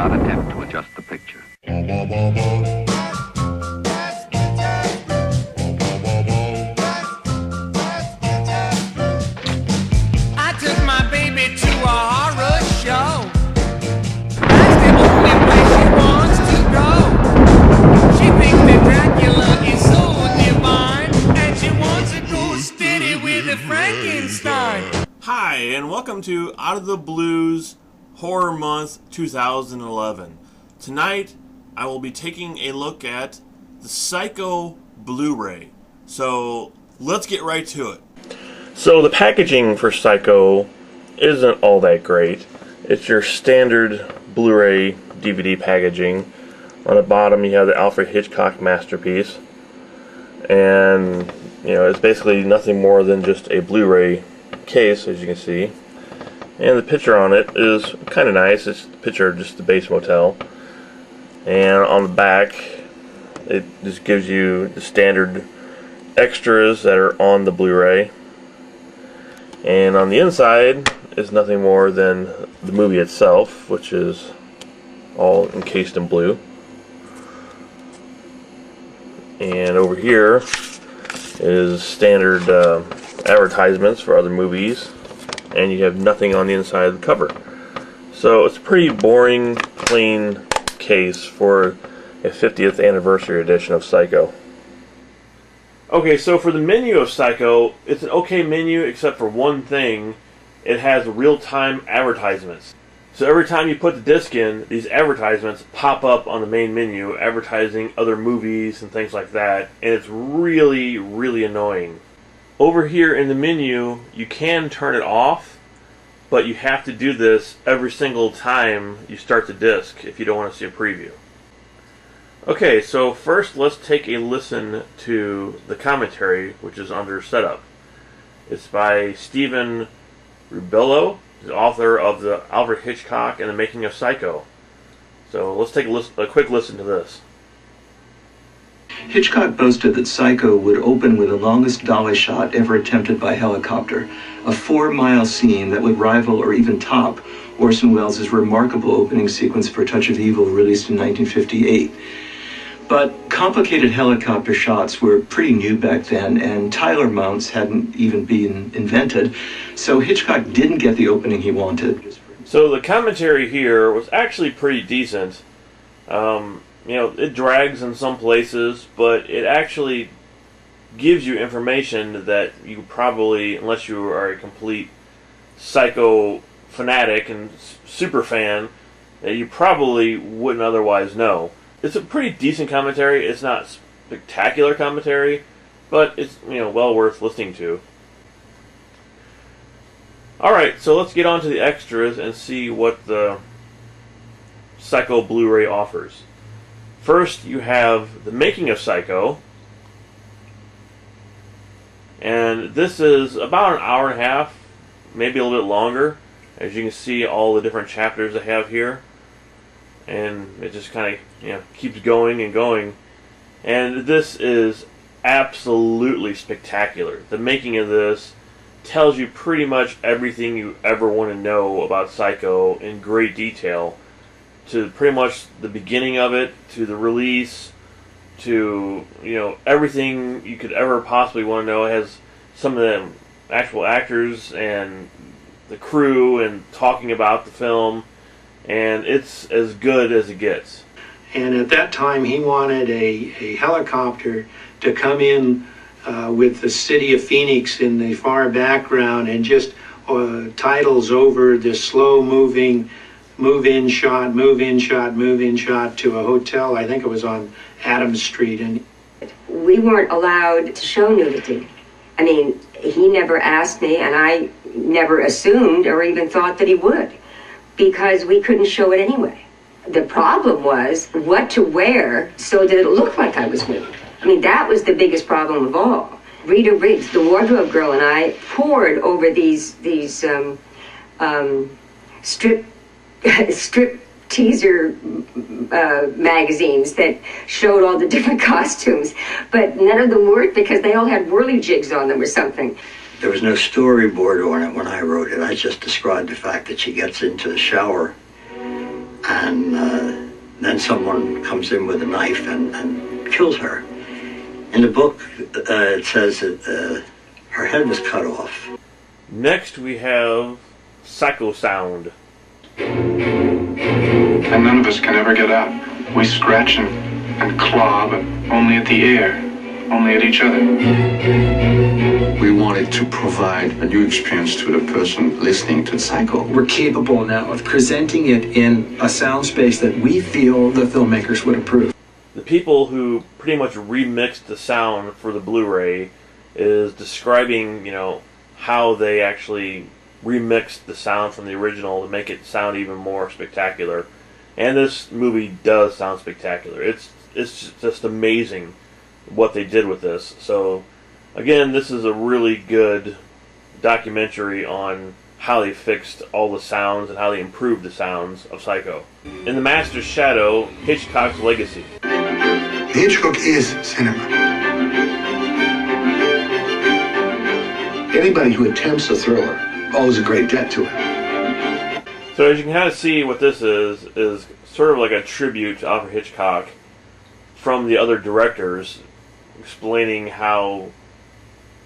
not attempt to adjust the picture. I took my baby to a horror show. That's the only place she wants to go. She thinks that Dracula is so divine, and she wants to go steady with the Frankenstein. Hi, and welcome to Out of the Blues Horror Month 2011. Tonight, I will be taking a look at the Psycho Blu-ray. So, let's get right to it. So, the packaging for Psycho isn't all that great. It's your standard Blu-ray DVD packaging. On the bottom, you have the ALFRED Hitchcock masterpiece. And, it's basically nothing more than just a Blu-ray case, as you can see. And the picture on it is kind of nice. It's a picture of just the base motel. And on the back, it just gives you the standard extras that are on the Blu-ray. And on the inside is nothing more than the movie itself, which is all encased in blue. And over here is standard advertisements for other movies, and you have nothing on the inside of the cover. So it's a pretty boring, plain case for a 50th anniversary edition of Psycho. Okay, so for the menu of Psycho, it's an okay menu except for one thing. It has real-time advertisements. So every time you put the disc in, these advertisements pop up on the main menu, advertising other movies and things like that, and it's really, really annoying. Over here in the menu, you can turn it off, but you have to do this every single time you start the disc if you don't want to see a preview. Okay, so first let's take a listen to the commentary, which is under Setup. It's by Stephen Rubello, the author of the Alfred Hitchcock and the Making of Psycho. So let's take a quick listen to this. Hitchcock boasted that Psycho would open with the longest dolly shot ever attempted by helicopter, a 4-mile scene that would rival or even top Orson Welles' remarkable opening sequence for Touch of Evil, released in 1958. But complicated helicopter shots were pretty new back then, and Tyler mounts hadn't even been invented, so Hitchcock didn't get the opening he wanted. So the commentary here was actually pretty decent. It drags in some places, but it actually gives you information that you probably, unless you are a complete Psycho fanatic and super fan, that you probably wouldn't otherwise know. It's a pretty decent commentary. It's not spectacular commentary, but it's well worth listening to. Alright, so let's get on to the extras and see what the Psycho Blu-ray offers. First, you have the Making of Psycho, and this is about an hour and a half, maybe a little bit longer, as you can see all the different chapters they have here, and it just kind of keeps going and going, and this is absolutely spectacular. The making of this tells you pretty much everything you ever want to know about Psycho in great detail, to pretty much the beginning of it, to the release, to everything you could ever possibly want to know. It has some of the actual actors and the crew and talking about the film, and it's as good as it gets. And at that time he wanted a helicopter to come in with the city of Phoenix in the far background, and just titles over the slow moving move-in shot, move-in shot, move-in shot to a hotel. I think it was on Adams Street. And we weren't allowed to show nudity. I mean, he never asked me, and I never assumed or even thought that he would, because we couldn't show it anyway. The problem was what to wear so that it looked like I was nude. I mean, that was the biggest problem of all. Rita Riggs, the wardrobe girl, and I pored over these strip teaser magazines that showed all the different costumes, but none of them worked because they all had whirly jigs on them or something. There was no storyboard on it when I wrote it. I just described the fact that she gets into the shower and then someone comes in with a knife and kills her. In the book, it says that her head was cut off. Next we have Psycho Sound. And none of us can ever get up. We scratch and claw, but only at the air, only at each other. We wanted to provide a new experience to the person listening to Psycho. We're capable now of presenting it in a sound space that we feel the filmmakers would approve. The people who pretty much remixed the sound for the Blu-ray is describing, how they actually remixed the sound from the original to make it sound even more spectacular. And this movie does sound spectacular. It's just amazing what they did with this. So, again, this is a really good documentary on how they fixed all the sounds and how they improved the sounds of Psycho. In the Master's Shadow, Hitchcock's Legacy. Hitchcock is cinema. Anybody who attempts a thriller owes a great debt to him. So as you can kind of see, what this is sort of like a tribute to Alfred Hitchcock from the other directors, explaining how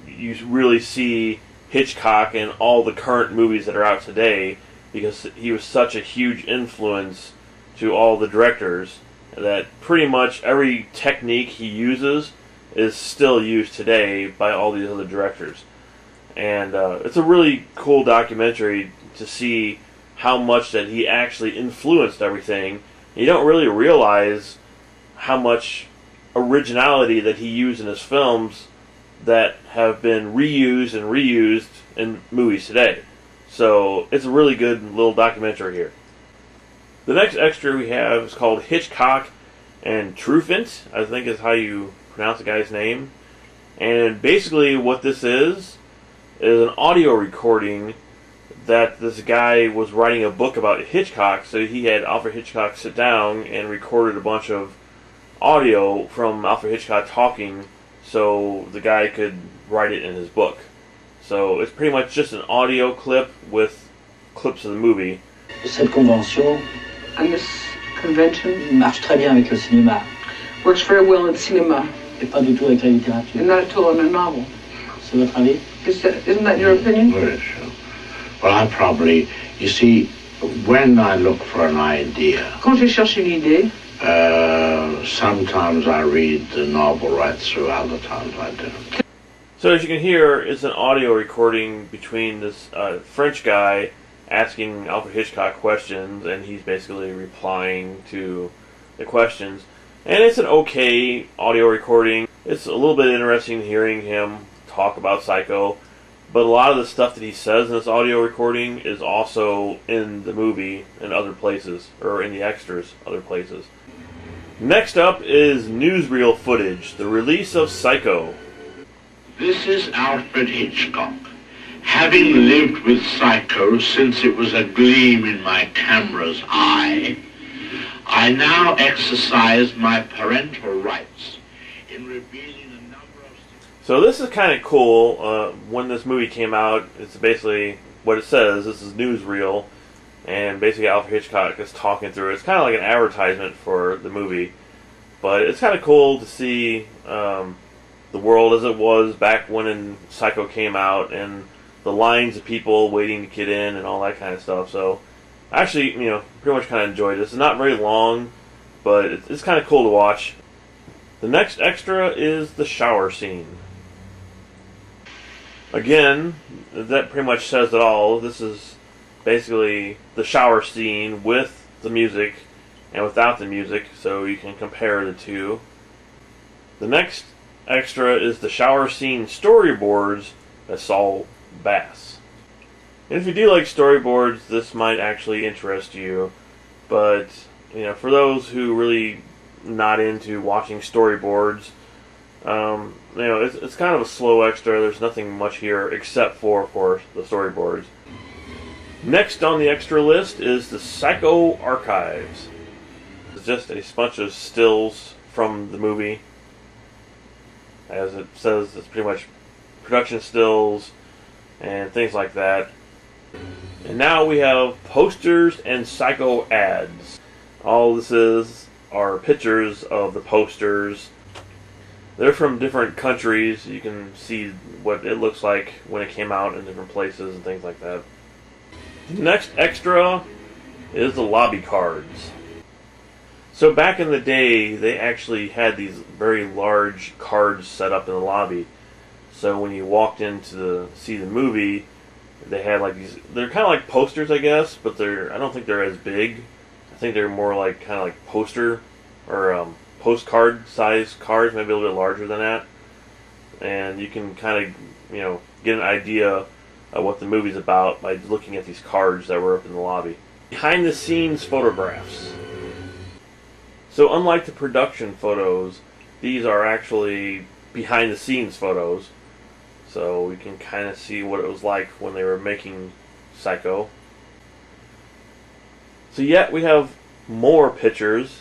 you really see Hitchcock in all the current movies that are out today, because he was such a huge influence to all the directors that pretty much every technique he uses is still used today by all these other directors. And it's a really cool documentary to see how much that he actually influenced everything. You don't really realize how much originality that he used in his films that have been reused and reused in movies today. So it's a really good little documentary here. The next extra we have is called Hitchcock and Trufant, I think is how you pronounce the guy's name. And basically what this is an audio recording that this guy was writing a book about Hitchcock, so he had Alfred Hitchcock sit down and recorded a bunch of audio from Alfred Hitchcock talking so the guy could write it in his book. So it's pretty much just an audio clip with clips of the movie. Cette convention And this convention marche très bien avec le cinéma, works very well in cinema et pas du tout avec la littérature. and not at all in a novel. C'est votre avis? Isn't that your opinion? Very sure. Well, I probably, you see, when I look for an idea, Quand je cherche une idée, sometimes I read the novel right through, other times I don't. So as you can hear, it's an audio recording between this French guy asking Alfred Hitchcock questions, and he's basically replying to the questions. And it's an okay audio recording. It's a little bit interesting hearing him talk about Psycho, but a lot of the stuff that he says in this audio recording is also in the movie and other places, or in the extras other places. Next up is Newsreel Footage, the release of Psycho. This is Alfred Hitchcock. Having lived with Psycho since it was a gleam in my camera's eye, I now exercise my parental rights in revealing a number of... So this is kind of cool. When this movie came out, it's basically what it says. This is newsreel, and basically Alfred Hitchcock is talking through it. It's kind of like an advertisement for the movie, but it's kind of cool to see the world as it was back when Psycho came out, and the lines of people waiting to get in and all that kind of stuff. So actually, pretty much kind of enjoyed this. It's not very long, but it's kind of cool to watch. The next extra is the shower scene. Again, that pretty much says it all. This is basically the shower scene with the music and without the music, so you can compare the two. The next extra is the shower scene storyboards by Saul Bass. And if you do like storyboards, this might actually interest you, but for those who really not into watching storyboards, it's kind of a slow extra. There's nothing much here except for, of course, the storyboards. Next on the extra list is the Psycho Archives. It's just a bunch of stills from the movie. As it says, it's pretty much production stills and things like that. And now we have posters and Psycho ads. All this are pictures of the posters. They're from different countries. You can see what it looks like when it came out in different places and things like that. The next extra is the lobby cards. So back in the day, they actually had these very large cards set up in the lobby. So when you walked in to see the movie, they had like these. They're kind of like posters, I guess, but I don't think they're as big. I think they're more like kind of like poster or postcard size cards, maybe a little bit larger than that. And you can kind of, get an idea of what the movie's about by looking at these cards that were up in the lobby. Behind the scenes photographs. So unlike the production photos, these are actually behind the scenes photos. So we can kind of see what it was like when they were making Psycho. So yet we have more pictures.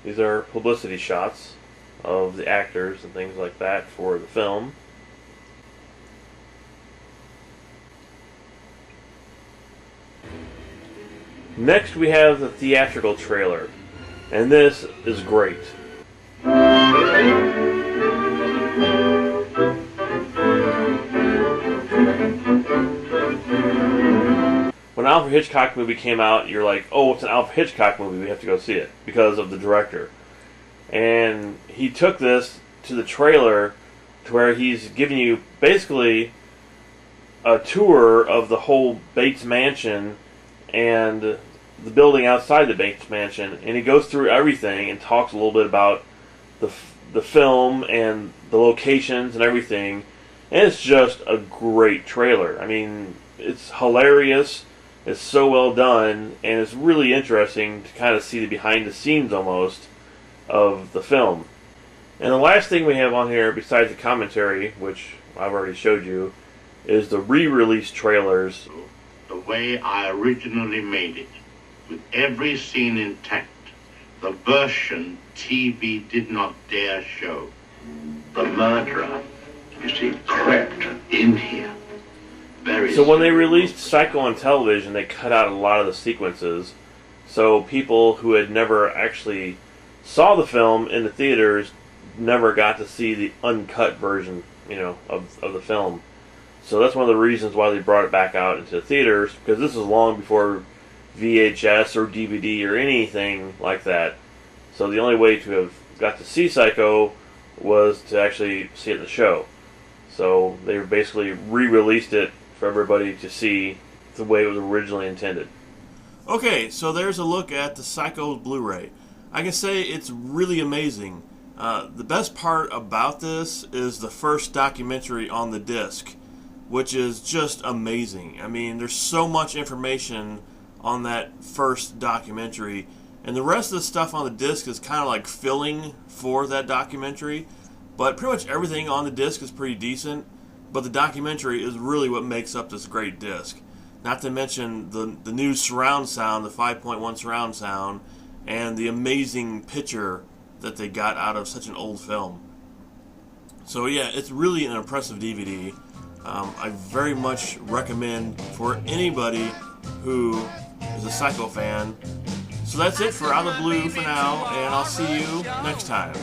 These are publicity shots of the actors and things like that for the film. Next we have the theatrical trailer, and this is great. When an Alfred Hitchcock movie came out, you're like, oh, it's an Alfred Hitchcock movie, we have to go see it, because of the director. And he took this to the trailer to where he's giving you basically a tour of the whole Bates Mansion and the building outside the Bates Mansion, and he goes through everything and talks a little bit about the film and the locations and everything, and it's just a great trailer. I mean, it's hilarious, it's so well done, and it's really interesting to kind of see the behind the scenes almost of the film. And the last thing we have on here, besides the commentary, which I've already showed you, is the re-release trailers. The way I originally made it, with every scene intact, the version TV did not dare show. The murderer, you see, crept in here. So when they released Psycho on television, they cut out a lot of the sequences, so people who had never actually saw the film in the theaters never got to see the uncut version, of the film. So that's one of the reasons why they brought it back out into the theaters, because this is long before VHS or DVD or anything like that. So the only way to have got to see Psycho was to actually see it in the show. So they basically re-released it for everybody to see the way it was originally intended. Okay, so there's a look at the Psycho Blu-ray. I can say it's really amazing. The best part about this is the first documentary on the disc, which is just amazing. I mean, there's so much information on that first documentary, and the rest of the stuff on the disc is kind of like filling for that documentary, but pretty much everything on the disc is pretty decent, but the documentary is really what makes up this great disc. Not to mention the new surround sound, the 5.1 surround sound, and the amazing picture that they got out of such an old film. So yeah, it's really an impressive DVD. I very much recommend for anybody who is a Psycho fan. So that's it for Out of the Blue for now, and I'll see you next time.